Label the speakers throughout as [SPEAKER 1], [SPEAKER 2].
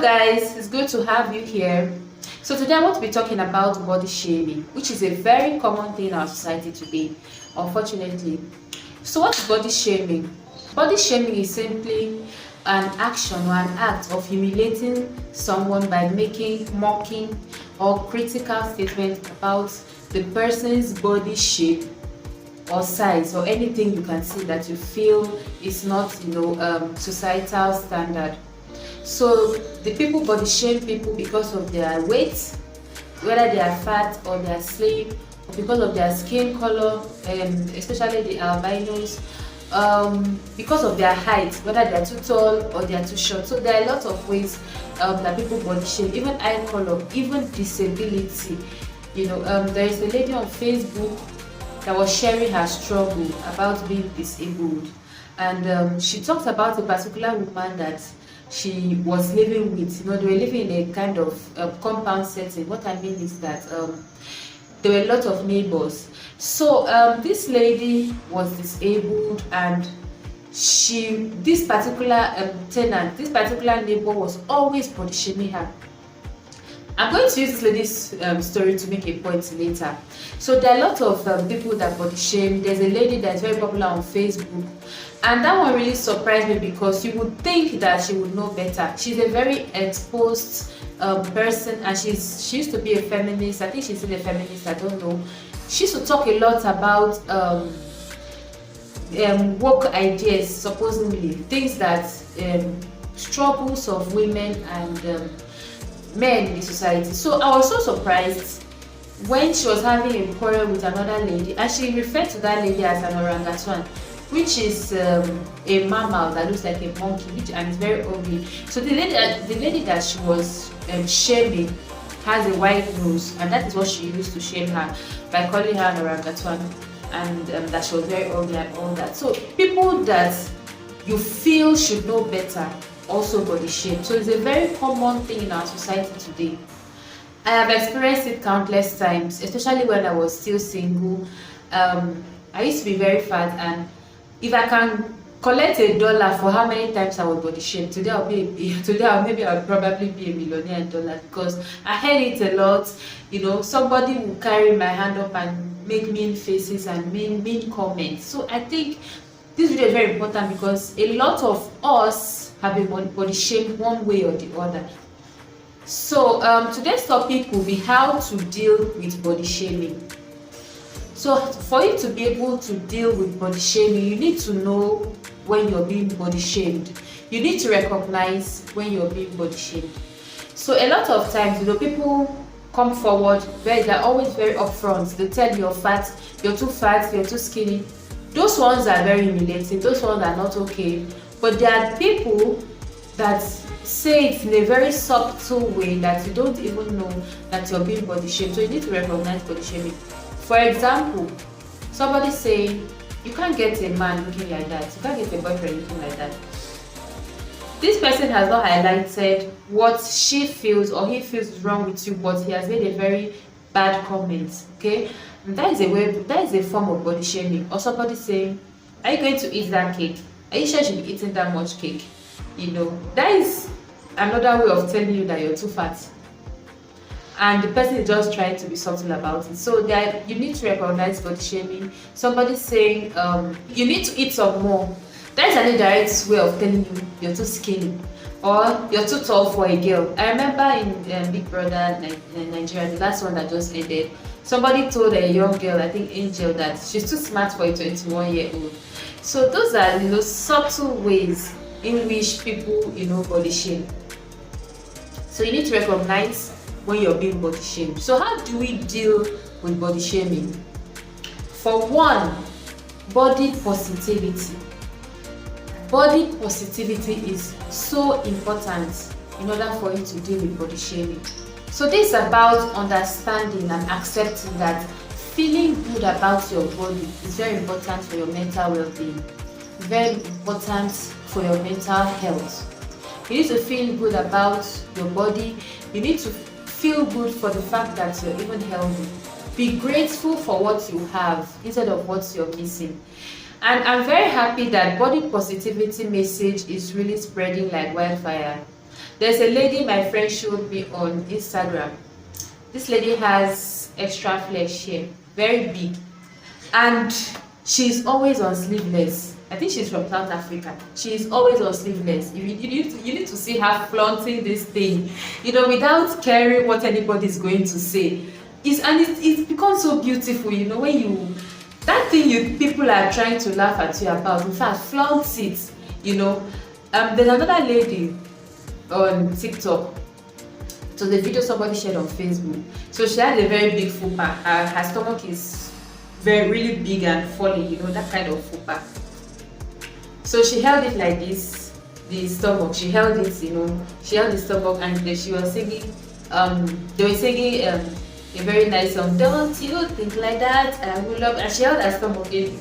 [SPEAKER 1] Hello guys, it's good to have you here. So today I want to be talking about body shaming, which is a very common thing in our society today, unfortunately. So what is body shaming? Body shaming is simply an action or an act of humiliating someone by making mocking or critical statement about the person's body shape or size or anything you can see that you feel is not societal standard. So the people body shame people because of their weight, whether they are fat or they are slim, or because of their skin color, especially the albinos, because of their height, whether they are too tall or they are too short. So there are a lot of ways that people body shame, even eye color, even disability. There is a lady on Facebook that was sharing her struggle about being disabled, and she talked about a particular woman that she was living with. They were living in a kind of compound setting. What I mean is that there were a lot of neighbors. So this lady was disabled, and this particular tenant, this particular neighbor was always body shaming her. I'm going to use this lady's story to make a point later. So there are a lot of people that body shame. There's a lady that's very popular on Facebook, and that one really surprised me because you would think that she would know better. She's a very exposed person, and she used to be a feminist. I think she's still a feminist, I don't know. She used to talk a lot about woke ideas, supposedly things that struggles of women and men in the society. So I was so surprised when she was having a quarrel with another lady, and she referred to that lady as an orangutan, which is a mammal that looks like a monkey, and is very ugly. So the lady that she was shaming has a white nose, and that is what she used to shame her by calling her an orangutan, and that she was very ugly and all that. So people that you feel should know better also body shame. So it's a very common thing in our society today. I have experienced it countless times, especially when I was still single. I used to be very fat, and if I can collect $1 for how many times I would body shame, today maybe I'll probably be a millionaire in dollars, because I heard it a lot. Somebody will carry my hand up and make mean faces and mean comments. So I think this video is very important because a lot of us have been body shamed one way or the other. So today's topic will be how to deal with body shaming. So for you to be able to deal with body shaming, you need to know when you're being body shamed. You need to recognize when you're being body shamed. So a lot of times, people come forward, they're always very upfront. They tell you you're fat, you're too skinny. Those ones are very humiliating. Those ones are not okay. But there are people that say it in a very subtle way that you don't even know that you're being body shamed. So you need to recognize body shaming. For example, somebody saying you can't get a man looking like that, you can't get a boyfriend looking like that. This person has not highlighted what she feels or he feels is wrong with you, but he has made a very bad comment. Okay, and that is a form of body shaming. Or somebody saying, are you going to eat that cake? Are you sure you should be eating that much cake? That is another way of telling you that you're too fat, and the person is just trying to be subtle about it. So that you need to recognize body shaming. Somebody saying you need to eat some more. That is an indirect way of telling you you're too skinny or you're too tall for a girl. I remember in Big Brother Nigeria, the last one that just ended, somebody told a young girl, I think Angel, that she's too smart for a 21-year-old. So those are subtle ways in which people body shame. So you need to recognize when you're being body shamed. So how do we deal with body shaming? For one, body positivity. Body positivity is so important in order for you to deal with body shaming. So this is about understanding and accepting that feeling good about your body is very important for your mental well-being, very important for your mental health. You need to feel good about your body. You need to feel good for the fact that you're even healthy. Be grateful for what you have instead of what you're missing. And I'm very happy that body positivity message is really spreading like wildfire. There's a lady my friend showed me on Instagram. This lady has extra flesh here, very big, and she's always on sleeveless. I think she's from South Africa. She's always on sleeveless. You need to see her flaunting this thing, without caring what anybody is going to say. It's become so beautiful, when you, that thing people are trying to laugh at you about, in fact, flaunt it, There's another lady on TikTok. So the video somebody shared on Facebook. So she had a very big fupa. Her stomach is really big and fully, that kind of fupa. So she held it like this, the stomach. She held it, she held the stomach, and then she was singing. They were singing a very nice song. Don't you think like that? I will love. And she held her stomach in.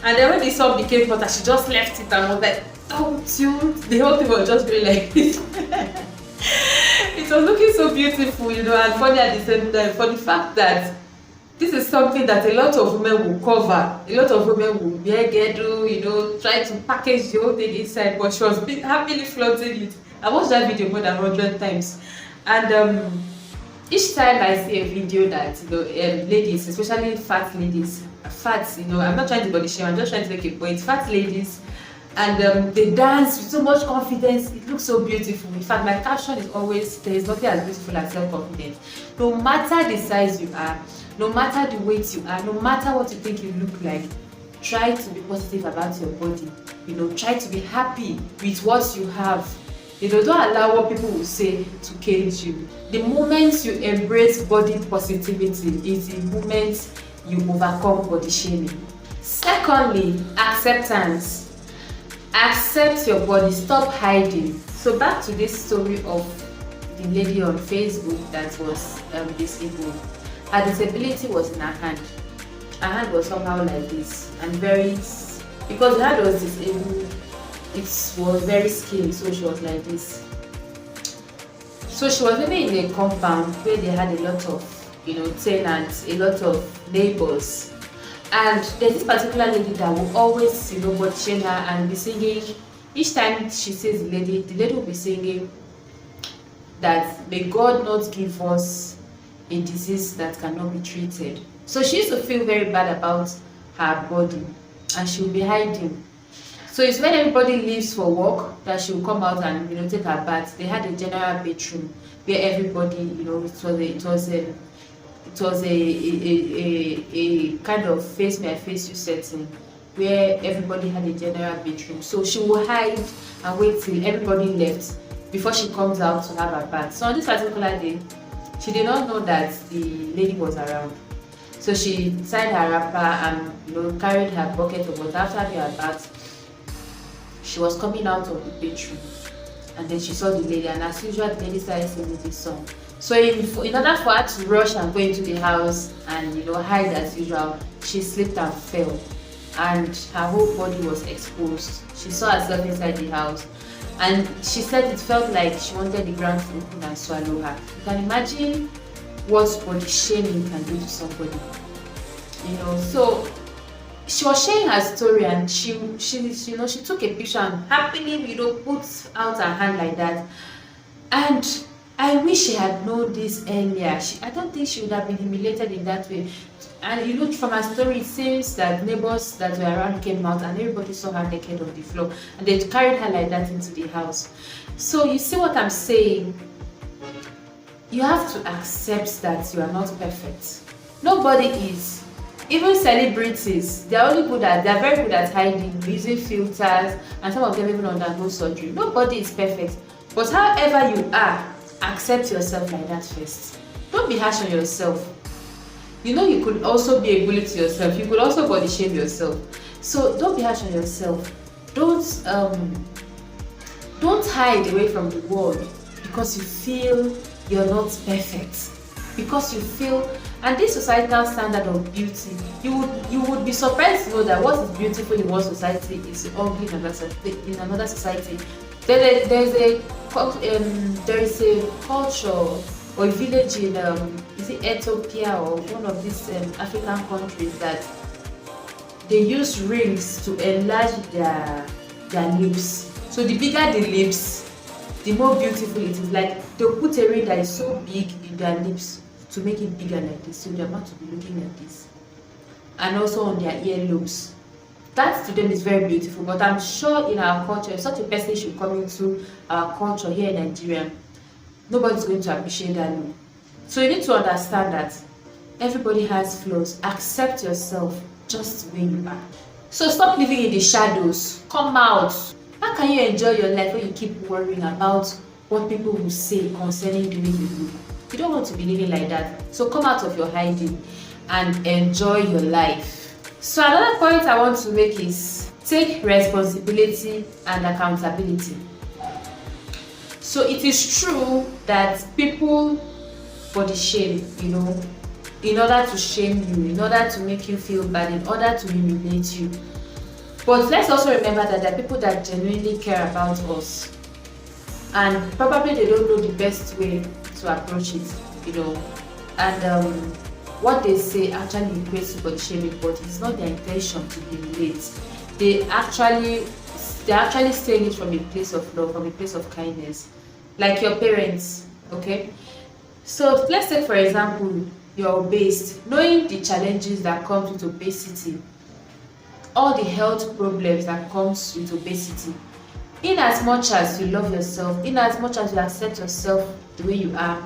[SPEAKER 1] And then when the song became hotter, she just left it and was like, don't you? The whole thing was just going like this. It was looking so beautiful, and funny at the same time, for the fact that this is something that a lot of women will cover. A lot of women will wear gedu, try to package the whole thing inside, but she was happily flaunting it. I watched that video more than 100 times. And each time I see a video that, ladies, especially fat ladies, I'm not trying to body shame, I'm just trying to make a point, fat ladies, and they dance with so much confidence. It looks so beautiful. In fact, my caption is always, there is nothing as beautiful as self-confidence. No matter the size you are, no matter the weight you are, no matter what you think you look like, try to be positive about your body. Try to be happy with what you have. Don't allow what people will say to cage you. The moment you embrace body positivity is the moment you overcome body shaming. Secondly, acceptance. Accept your body, stop hiding. So back to this story of the lady on Facebook that was disabled. Her disability was in her hand. Her hand was somehow like this, and because her hand was disabled, it was very skinny, so she was like this. So she was living in a compound where they had a lot of, tenants, a lot of neighbors. And there's this particular lady that will always, body shame her and be singing. Each time she sees the lady will be singing that may God not give us a disease that cannot be treated. So she used to feel very bad about her body, and she will be hiding. So it's when everybody leaves for work that she will come out and take her bath. They had a general bathroom where everybody, it was a kind of face me I face you setting where everybody had a general bathroom. So she will hide and wait till everybody left before she comes out to have her bath. So on this particular day, she did not know that the lady was around. So she tied her wrapper and carried her bucket of water. After having her bath, she was coming out of the bedroom, and then she saw the lady, and as usual the lady started singing this song. So in order for her to rush and go into the house and hide as usual, she slipped and fell, and her whole body was exposed. She saw herself inside the house, and she said it felt like she wanted the ground to open and swallow her. You can imagine what body shaming can do to somebody. So she was sharing her story, and she took a picture and happily put out her hand like that. And I wish she had known this earlier. I don't think she would have been humiliated in that way. And from her story, it seems that neighbors that were around came out and everybody saw her naked on the floor, and they carried her like that into the house. So you see what I'm saying? You have to accept that you are not perfect. Nobody is. Even celebrities, they're very good at hiding, using filters, and some of them even undergo surgery. Nobody is perfect. But however you are, accept yourself like that first. Don't be harsh on yourself. You could also be a bully to yourself. You could also body shame yourself. So don't be harsh on yourself. Don't hide away from the world because you feel you're not perfect. Because you feel, and this societal standard of beauty, you would be surprised to know that what is beautiful in one society is ugly in another society. There is a culture or a village in is it Ethiopia or one of these African countries that they use rings to enlarge their lips. So the bigger the lips, the more beautiful it is. Like they'll put a ring that is so big in their lips to make it bigger like this, so they're about to be looking like this, and also on their earlobes. That to them is very beautiful, but I'm sure in our culture, if such a person should come into our culture here in Nigeria, nobody's going to appreciate that look. So you need to understand that everybody has flaws. Accept yourself just the way you are. So stop living in the shadows. Come out. How can you enjoy your life when you keep worrying about what people will say concerning the way you look? You don't want to be living like that. So come out of your hiding and enjoy your life. So another point I want to make is take responsibility and accountability. So it is true that people body shame, in order to shame you, in order to make you feel bad, in order to humiliate you. But let's also remember that there are people that genuinely care about us, and probably they don't know the best way to approach it, and what they say actually equates to body shaming, but it's not their intention to humiliate. They're actually saying it from a place of love, from a place of kindness, like your parents. Okay, so let's say for example you're obese. Knowing the challenges that comes with obesity, all the health problems that comes with obesity, in as much as you love yourself, in as much as you accept yourself the way you are,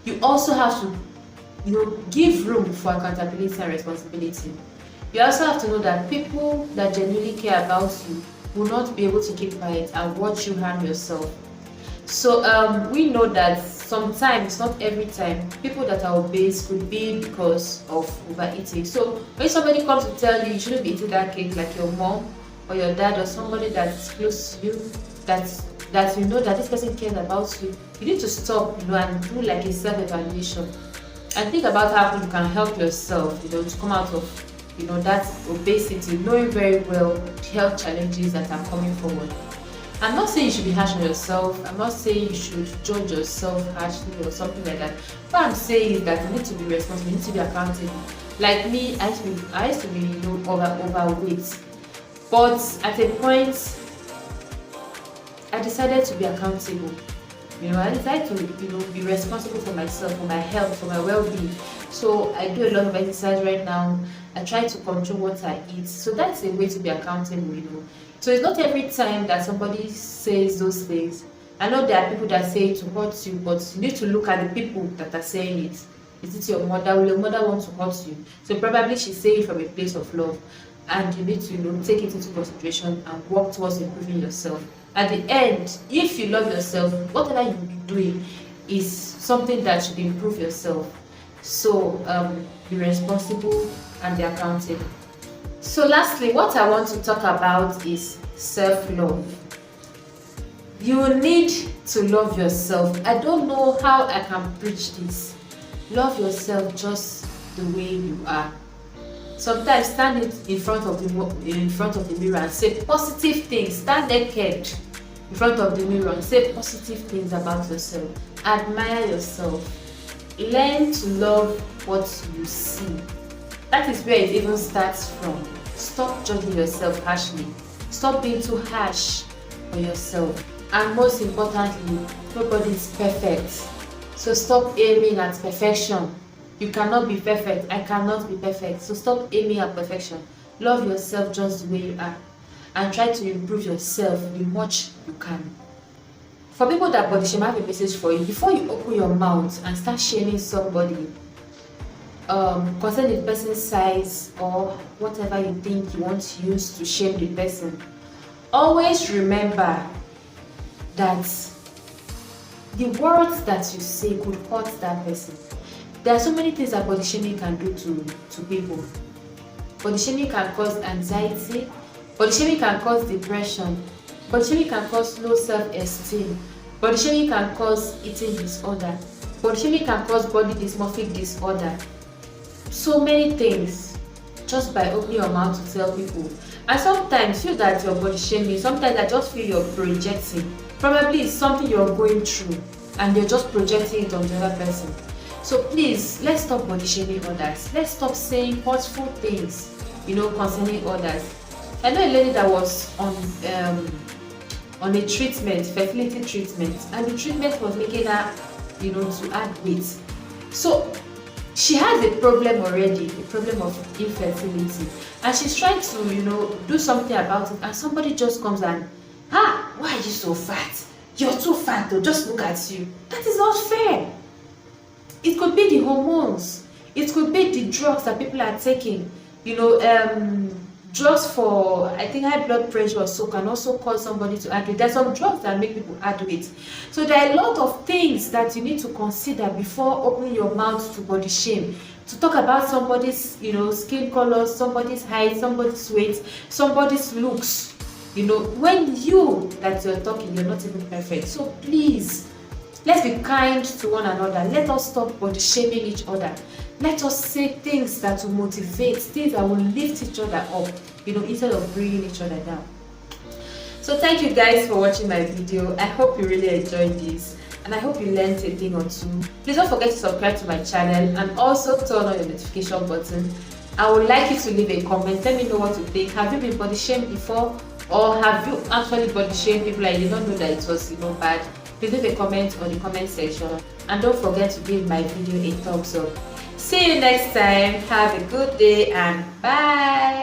[SPEAKER 1] you also have to give room for accountability and responsibility. You also have to know that people that genuinely care about you will not be able to keep quiet and watch you harm yourself. So we know that sometimes, not every time, people that are obese could be because of overeating. So when somebody comes to tell you shouldn't be eating that cake, like your mom or your dad or somebody that's close to you, that you know that this person cares about you, you need to stop, and do like a self-evaluation and think about how you can help yourself, to come out of, that obesity, knowing very well the health challenges that are coming forward. I'm not saying you should be harsh on yourself. I'm not saying you should judge yourself harshly or something like that. What I'm saying is that you need to be responsible, you need to be accountable. Like me, I used to be overweight, but at a point, I decided to be accountable. I decided to be responsible for myself, for my health, for my well-being. So I do a lot of exercise right now. I try to control what I eat. So that's a way to be accountable. So it's not every time that somebody says those things. I know there are people that say it to hurt you, but you need to look at the people that are saying it. Is it your mother? Will your mother want to hurt you? So probably she's saying it from a place of love, and you need to take it into consideration and work towards improving yourself. At the end, if you love yourself, whatever you'll be doing is something that should improve yourself. So be responsible and be accountable. So lastly, what I want to talk about is self-love. You need to love yourself. I don't know how I can preach this. Love yourself just the way you are. Sometimes stand in front of the mirror and say positive things. Stand naked in front of the mirror and say positive things about yourself. Admire yourself. Learn to love what you see. That is where it even starts from. Stop judging yourself harshly. Stop being too harsh on yourself. And most importantly, nobody is perfect. So stop aiming at perfection. You cannot be perfect. I cannot be perfect. So stop aiming at perfection. Love yourself just the way you are. And try to improve yourself the much you can. For people that body shame, I have a message for you. Before you open your mouth and start shaming somebody, concerning the person's size or whatever you think you want to use to shame the person, always remember that the words that you say could hurt that person. There are so many things that body shaming can do to people. Body shaming can cause anxiety, body shaming can cause depression, body shaming can cause low self-esteem, body shaming can cause eating disorder, body shaming can cause body dysmorphic disorder. So many things just by opening your mouth to tell people. And sometimes feel that you're body shaming, sometimes I just feel you're projecting. Probably it's something you're going through and you're just projecting it on the other person. So please, let's stop body shaming others. Let's stop saying hurtful things, concerning others. I know a lady that was on on a treatment, fertility treatment, and the treatment was making her, to add weight. So she has a problem already, a problem of infertility, and she's trying to, do something about it, and somebody just comes and, why are you so fat? You're too fat though, just look at you. That is not fair. It could be the hormones. It could be the drugs that people are taking. Drugs for, I think, high blood pressure also can also cause somebody to add weight. There's some drugs that make people add weight. So there are a lot of things that you need to consider before opening your mouth to body shame. To talk about somebody's, skin color, somebody's height, somebody's weight, somebody's looks. When that you're talking, you're not even perfect. So please, let's be kind to one another. Let us stop body shaming each other. Let us say things that will motivate, things that will lift each other up, instead of bringing each other down. So thank you guys for watching my video. I hope you really enjoyed this, and I hope you learned a thing or two. Please don't forget to subscribe to my channel and also turn on your notification button. I would like you to leave a comment. Let me know what you think. Have you been body shamed before, or have you actually body shamed people and you don't know that it was bad? Please leave a comment on the comment section, and don't forget to give my video a thumbs up. See you next time. Have a good day and bye.